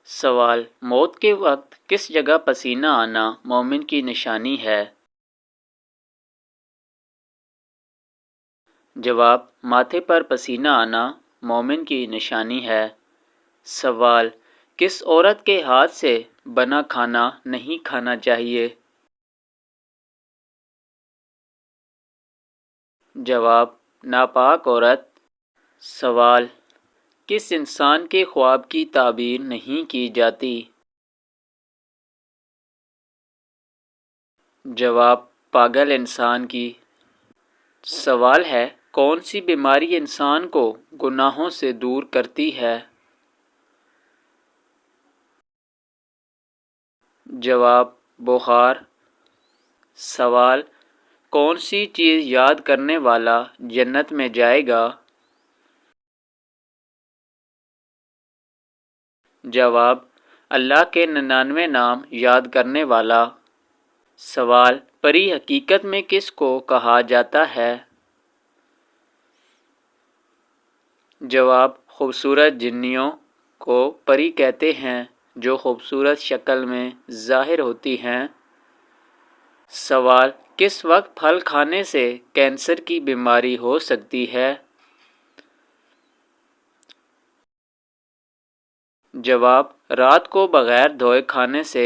سوال: موت کے وقت کس جگہ پسینہ آنا مومن کی نشانی ہے؟ جواب: ماتھے پر پسینہ آنا مومن کی نشانی ہے۔ سوال: کس عورت کے ہاتھ سے بنا کھانا نہیں کھانا چاہیے؟ جواب: ناپاک عورت۔ سوال: کس انسان کے خواب کی تعبیر نہیں کی جاتی؟ جواب: پاگل انسان کی۔ سوال ہے: کون سی بیماری انسان کو گناہوں سے دور کرتی ہے؟ جواب: بخار۔ سوال: کون سی چیز یاد کرنے والا جنت میں جائے گا؟ جواب: اللہ کے 99 نام یاد کرنے والا۔ سوال: پری حقیقت میں کس کو کہا جاتا ہے؟ جواب: خوبصورت جنیوں کو پری کہتے ہیں جو خوبصورت شکل میں ظاہر ہوتی ہیں۔ سوال: کس وقت پھل کھانے سے کینسر کی بیماری ہو سکتی ہے؟ جواب: رات کو بغیر دھوئے کھانے سے۔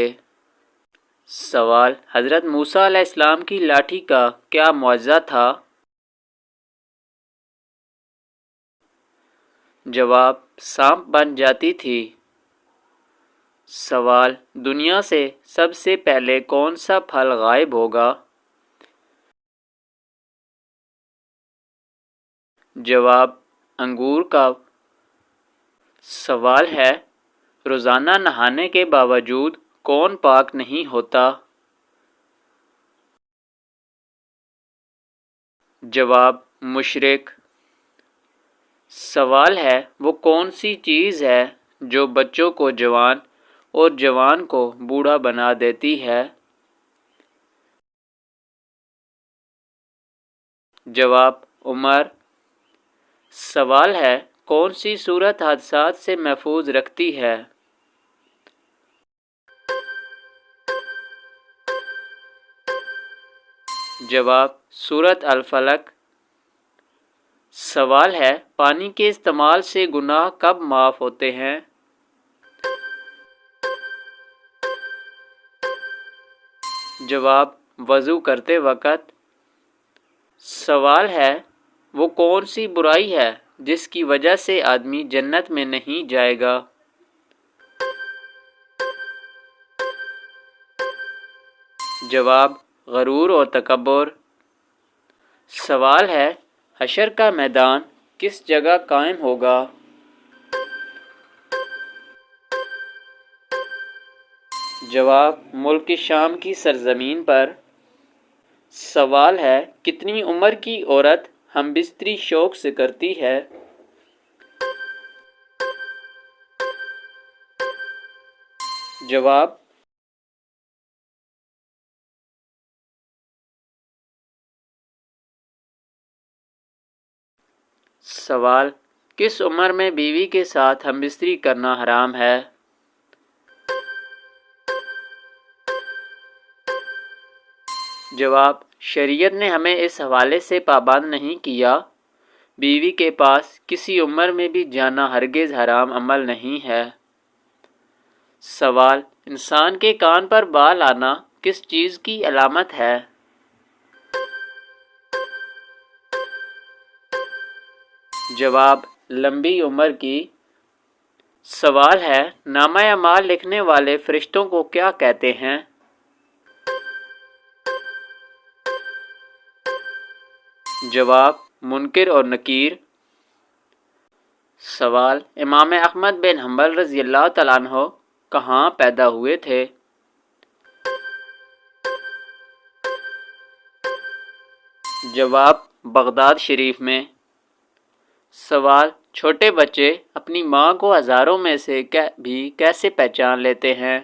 سوال: حضرت موسیٰ علیہ السلام کی لاٹھی کا کیا معجزہ تھا؟ جواب: سانپ بن جاتی تھی۔ سوال: دنیا سے سب سے پہلے کون سا پھل غائب ہوگا؟ جواب: انگور کا۔ سوال ہے: روزانہ نہانے کے باوجود کون پاک نہیں ہوتا؟ جواب: مشرک۔ سوال ہے: وہ کون سی چیز ہے جو بچوں کو جوان اور جوان کو بوڑھا بنا دیتی ہے؟ جواب: عمر۔ سوال ہے: کون سی صورت حادثات سے محفوظ رکھتی ہے؟ جواب: سورۃ الفلق۔ سوال ہے: پانی کے استعمال سے گناہ کب معاف ہوتے ہیں؟ جواب: وضو کرتے وقت۔ سوال ہے: وہ کون سی برائی ہے جس کی وجہ سے آدمی جنت میں نہیں جائے گا؟ جواب: غرور اور تکبر۔ سوال ہے: حشر کا میدان کس جگہ قائم ہوگا؟ جواب: ملک شام کی سرزمین پر۔ سوال ہے: کتنی عمر کی عورت ہم بستری شوق سے کرتی ہے؟ جواب: سوال: کس عمر میں بیوی کے ساتھ ہم بستری کرنا حرام ہے؟ جواب: شریعت نے ہمیں اس حوالے سے پابند نہیں کیا۔ بیوی کے پاس کسی عمر میں بھی جانا ہرگز حرام عمل نہیں ہے۔ سوال: انسان کے کان پر بال آنا کس چیز کی علامت ہے؟ جواب: لمبی عمر کی۔ سوال ہے: نامہ اعمال لکھنے والے فرشتوں کو کیا کہتے ہیں؟ جواب: منکر اور نکیر۔ سوال: امام احمد بن حنبل رضی اللہ تعالیٰ عنہ کہاں پیدا ہوئے تھے؟ جواب: بغداد شریف میں۔ سوال: چھوٹے بچے اپنی ماں کو ہزاروں میں سے بھی کیسے پہچان لیتے ہیں؟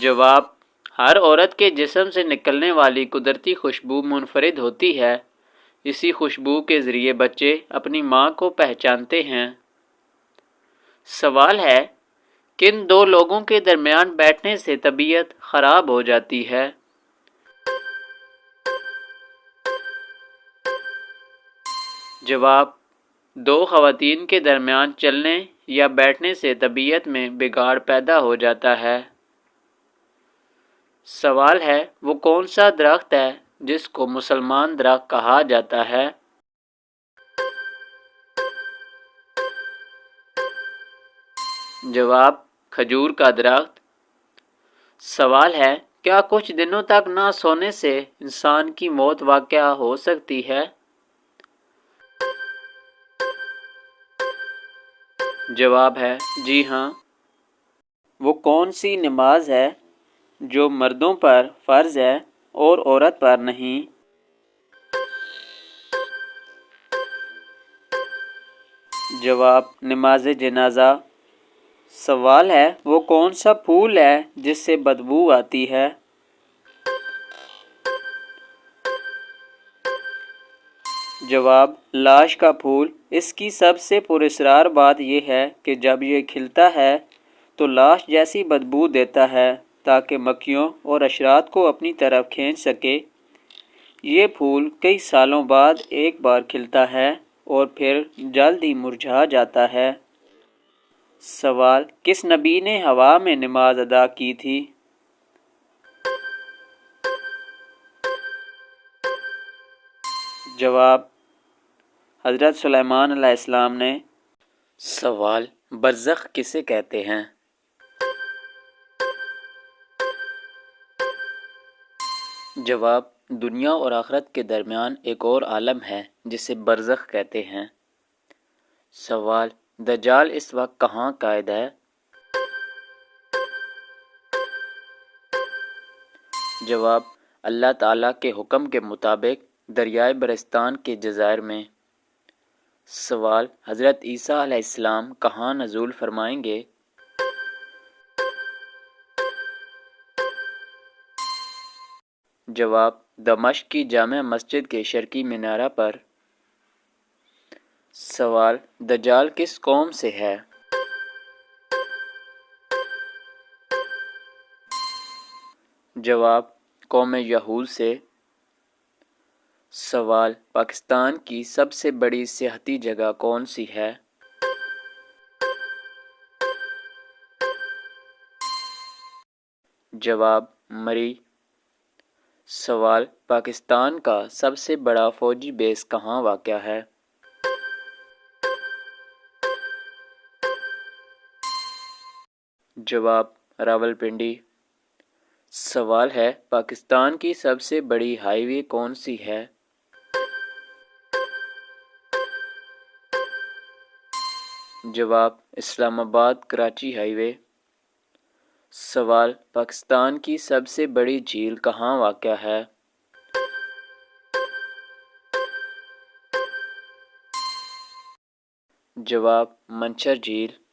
جواب: ہر عورت کے جسم سے نکلنے والی قدرتی خوشبو منفرد ہوتی ہے، اسی خوشبو کے ذریعے بچے اپنی ماں کو پہچانتے ہیں۔ سوال ہے، کن دو لوگوں کے درمیان بیٹھنے سے طبیعت خراب ہو جاتی ہے؟ جواب، دو خواتین کے درمیان چلنے یا بیٹھنے سے طبیعت میں بگاڑ پیدا ہو جاتا ہے۔ سوال ہے، وہ کون سا درخت ہے جس کو مسلمان درخت کہا جاتا ہے؟ جواب، کھجور کا درخت۔ سوال ہے، کیا کچھ دنوں تک نہ سونے سے انسان کی موت واقع ہو سکتی ہے؟ جواب ہے، جی ہاں۔ وہ کون سی نماز ہے جو مردوں پر فرض ہے اور عورت پر نہیں؟ جواب، نماز جنازہ۔ سوال ہے، وہ کون سا پھول ہے جس سے بدبو آتی ہے؟ جواب، لاش کا پھول۔ اس کی سب سے پراسرار بات یہ ہے کہ جب یہ کھلتا ہے تو لاش جیسی بدبو دیتا ہے تاکہ مکھیوں اور حشرات کو اپنی طرف کھینچ سکے۔ یہ پھول کئی سالوں بعد ایک بار کھلتا ہے اور پھر جلد ہی مرجھا جاتا ہے۔ سوال، کس نبی نے ہوا میں نماز ادا کی تھی؟ جواب، حضرت سلیمان علیہ السلام نے۔ سوال، برزخ کسے کہتے ہیں؟ جواب، دنیا اور آخرت کے درمیان ایک اور عالم ہے جسے برزخ کہتے ہیں۔ سوال، دجال اس وقت کہاں قائد ہے؟ جواب، اللہ تعالیٰ کے حکم کے مطابق دریائے برستان کے جزائر میں۔ سوال، حضرت عیسیٰ علیہ السلام کہاں نزول فرمائیں گے؟ جواب، دمشق کی جامع مسجد کے شرقی مینارہ پر۔ سوال، دجال کس قوم سے ہے؟ جواب، قوم یہود سے۔ سوال، پاکستان کی سب سے بڑی سیاحتی جگہ کون سی ہے؟ جواب، مری۔ سوال، پاکستان کا سب سے بڑا فوجی بیس کہاں واقع ہے؟ جواب، راولپنڈی۔ سوال ہے، پاکستان کی سب سے بڑی ہائی وے کون سی ہے؟ جواب، اسلام آباد کراچی ہائی وے۔ سوال، پاکستان کی سب سے بڑی جھیل کہاں واقع ہے؟ جواب، منچر جھیل۔